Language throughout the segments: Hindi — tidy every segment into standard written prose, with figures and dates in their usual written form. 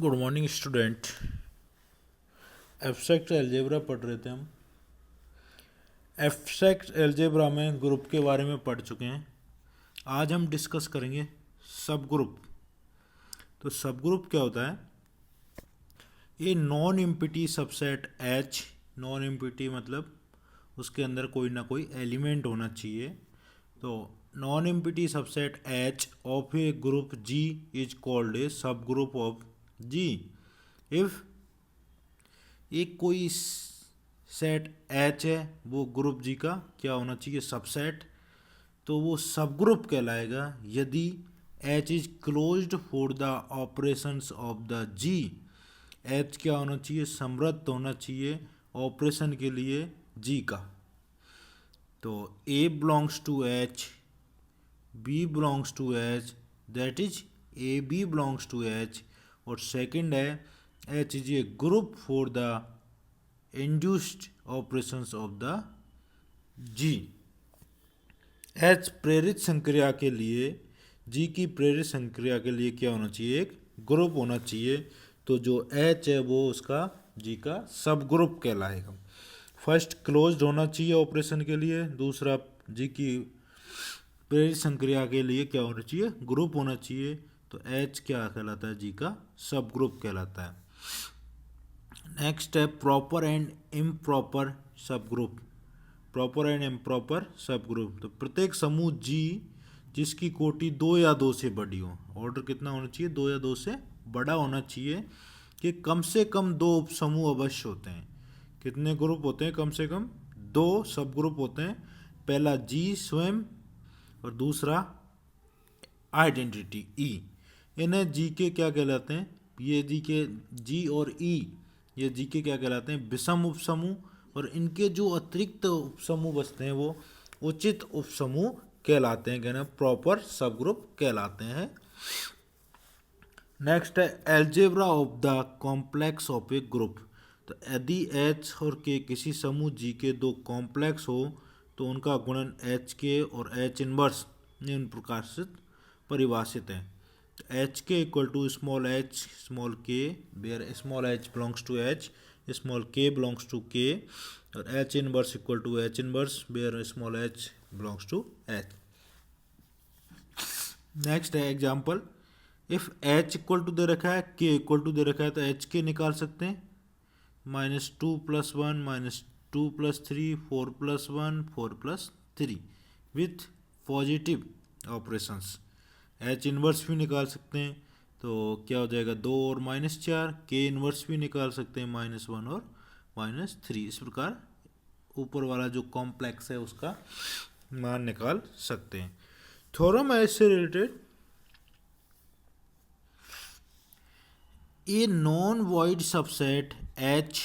Good morning student. Abstract algebra पढ़ रहे थे हम। एब्स्ट्रैक्ट अलजेब्रा में ग्रुप के बारे में पढ़ चुके हैं। आज हम डिस्कस करेंगे सब ग्रुप। तो सब ग्रुप क्या होता है? ये non empty subset H. Non empty मतलब उसके अंदर कोई ना कोई एलिमेंट होना चाहिए। तो non empty subset H of a group G is called a subgroup of ji. If एक कोई सेट एच है, वो ग्रुप जी का क्या होना चाहिए? सबसेट। तो वो सब ग्रुप कहलाएगा यदि H is closed for the operations of the G. H क्या होना चाहिए? समृद्ध होना चाहिए ऑपरेशन के लिए जी का। तो A belongs to H, B belongs to H, that is A B belongs to H. और सेकंड है H is a group for the induced operations of the G। H प्रेरित संक्रिया के लिए, G की प्रेरित संक्रिया के लिए क्या होना चाहिए? एक ग्रुप होना चाहिए। तो जो H है वो उसका G का सब ग्रुप कहलाएगा। फर्स्ट क्लोज्ड होना चाहिए ऑपरेशन के लिए, दूसरा G की प्रेरित संक्रिया के लिए क्या होना चाहिए? ग्रुप होना चाहिए। तो H क्या कहलाता है? G का सब ग्रुप कहलाता है। नेक्स्ट है प्रॉपर एंड इम्प्रॉपर सब ग्रुप। प्रॉपर एंड इम्प्रॉपर सब ग्रुप। तो प्रत्येक समूह जी जिसकी कोटि 2 या 2 से बड़ी हो। ऑर्डर कितना होना चाहिए? 2 या 2 से बड़ा होना चाहिए कि कम से कम 2 उपसमूह अवश्य होते हैं। कितने ग्रुप होते हैं? कम से कम 2 सब ग्रुप होते हैं। पहला जी स्वयं और दूसरा आइडेंटिटी ई। इन्हें जी के क्या कहलाते हैं? ये जी के जी और ई, ये जी के क्या कहलाते हैं? विषम उपसमूह। और इनके जो अतिरिक्त उपसमूह बचते हैं वो उचित उपसमूह कहलाते हैं, कहना प्रॉपर सब ग्रुप कहलाते हैं। नेक्स्ट है algebra of the complex of a group. तो यदि एच और के किसी समूह जी के दो कॉम्प्लेक्स हो तो उनका गुणन एच के और एच इनवर्स निम्न प्रकार से परिभाषित है। H K equal to small h small k, where small h belongs to H, small k belongs to K. और H inverse equal to H inverse, where small h belongs to H. Next है example. If H equal to दे रखा है, के इक्वल टू दे रखा है, तो एच के निकाल सकते हैं। -2 + 1 -2 + 3 4 + 1 4 + 3 with positive operations. H inverse भी निकाल सकते हैं। तो क्या हो जाएगा? 2 और -4। के इनवर्स भी निकाल सकते हैं, -1 और -3। इस प्रकार ऊपर वाला जो कॉम्प्लेक्स है उसका मान निकाल सकते हैं। थ्योरम है इससे related. A non-void subset H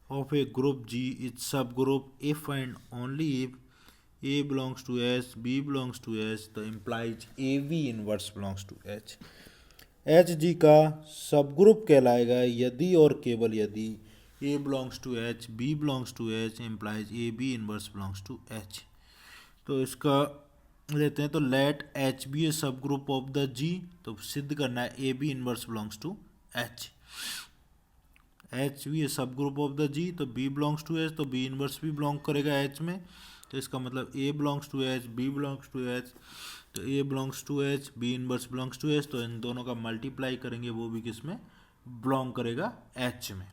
of a group G is subgroup if and only if A belongs to S, B belongs to S, तो implies AB inverse belongs to H। H G का सबग्रुप कहलाएगा यदि और केवल यदि A belongs to H, B belongs to H, implies AB inverse belongs to H। तो इसका लेते हैं। तो let H be a subgroup of the G. तो सिद्ध करना है A B inverse belongs to H. H be a subgroup of the G, तो बी बिलोंग्स टू एच, तो बी इनवर्स भी बिलोंग करेगा एच में। तो इसका मतलब A belongs to H, B belongs to H. तो A belongs to H, B inverse belongs to H, तो इन दोनों का मल्टीप्लाई करेंगे, वो भी किस में बिलोंग करेगा? एच में।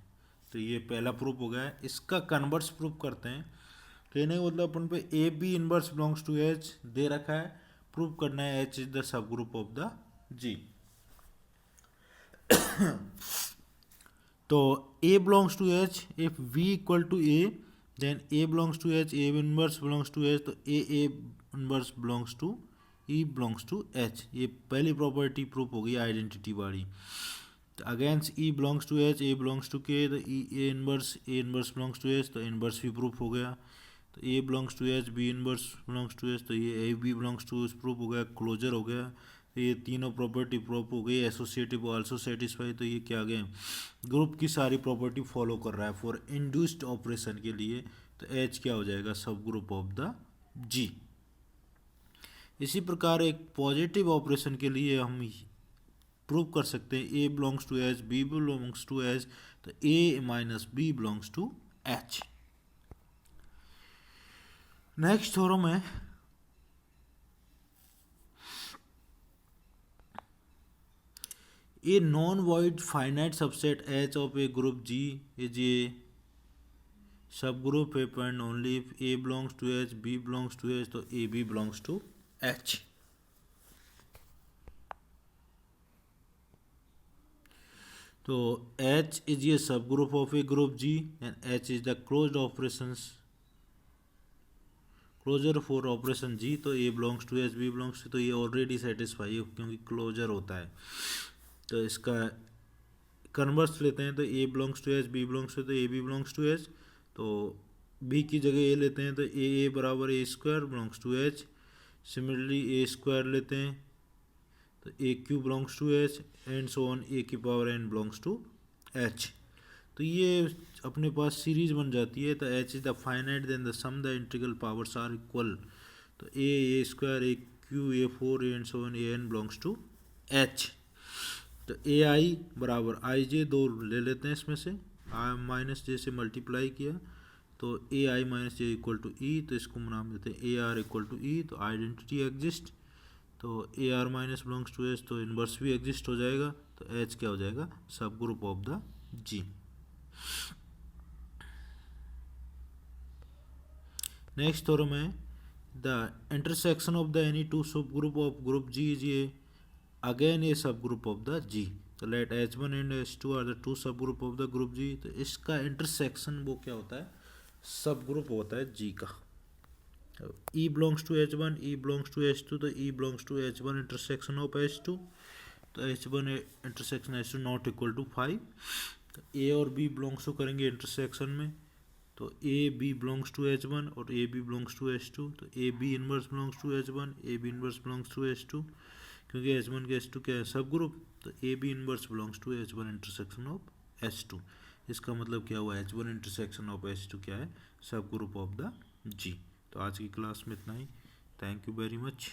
तो ये पहला प्रूफ हो गया है। इसका कन्वर्स प्रूफ करते हैं। कहने का मतलब अपन पे A B inverse belongs to H दे रखा है, प्रूव करना है H is the subgroup of the G. तो A belongs to H if V equal to A, then A belongs to H, A inverse belongs to H, तो A inverse belongs to E belongs to H. ये पहली प्रॉपर्टी प्रूफ हो गई आइडेंटिटी वाली। तो against E belongs to H, A belongs to के, तो A inverse belongs to H, तो इनवर्स भी प्रूफ हो गया। तो A belongs to H, B inverse belongs to H, तो ये A B belongs to H proof हो गया, क्लोजर हो गया। तो ये तीनों प्रॉपर्टी प्रूफ हो गई। एसोसिएटिव आल्सो सेटिस्फाई, तो ये क्या आ गया? ग्रुप की सारी प्रॉपर्टी फॉलो कर रहा है फॉर इंड्यूस्ड ऑपरेशन के लिए। तो एच क्या हो जाएगा? सब ग्रुप ऑफ द जी। इसी प्रकार एक पॉजिटिव ऑपरेशन के लिए हम प्रूव कर सकते हैं A belongs to H, B belongs to H, तो A minus B belongs to H. Next theorem है a non void finite subset H of a group G is a subgroup if and only if A belongs to H, B belongs to H, तो A B belongs to H. तो H is a subgroup of a group G and H is the closed operations closure for operation G। तो A belongs to H, B belongs to, तो ये ऑलरेडी सेटिस्फाई है क्योंकि क्लोजर होता है। तो इसका कन्वर्स लेते हैं तो A belongs to H, B belongs to, तो A B belongs to H, तो B की जगह A लेते हैं तो A बराबर A square belongs to H। Similarly A square लेते हैं तो A cube belongs to H and so on A की power N belongs to H. तो ये अपने पास सीरीज बन जाती है। तो H is the finite then the sum the integral powers are equal. तो A square A cube A four and so on A N belongs to H. तो ए आई बराबर आई जे दो ले लेते हैं इसमें से, आई माइनस जे से मल्टीप्लाई किया तो A I minus J equal to E, तो इसको नाम देते हैं A R equal to E. तो आइडेंटिटी एग्जिस्ट, तो A R minus belongs to H, तो इनवर्स भी एग्जिस्ट हो जाएगा। तो एच क्या हो जाएगा, subgroup of the G. Next theorem है the intersection of the any two subgroup of group G is a again a subgroup of the G. तो let H one and H two are the two subgroup of the group G. तो इसका इंटरसेक्शन वो क्या होता है, सब ग्रुप होता है जी का। E belongs to H1, E belongs to H2, तो E belongs to H1 intersection of H2, तो H1 intersection H2 not equal to 5। तो A और B belongs to करेंगे इंटरसेक्शन में, तो A B belongs to H1 और A B belongs to H2, तो A B inverse belongs to H1, A B inverse belongs to H2, क्योंकि H1 के H2 क्या है, सब ग्रुप, तो A B inverse belongs to H1 intersection of H2। इसका मतलब क्या हुआ, H1 intersection of H2 क्या है, सब ग्रुप ऑफ द G। तो आज की क्लास में इतना ही। Thank you very much.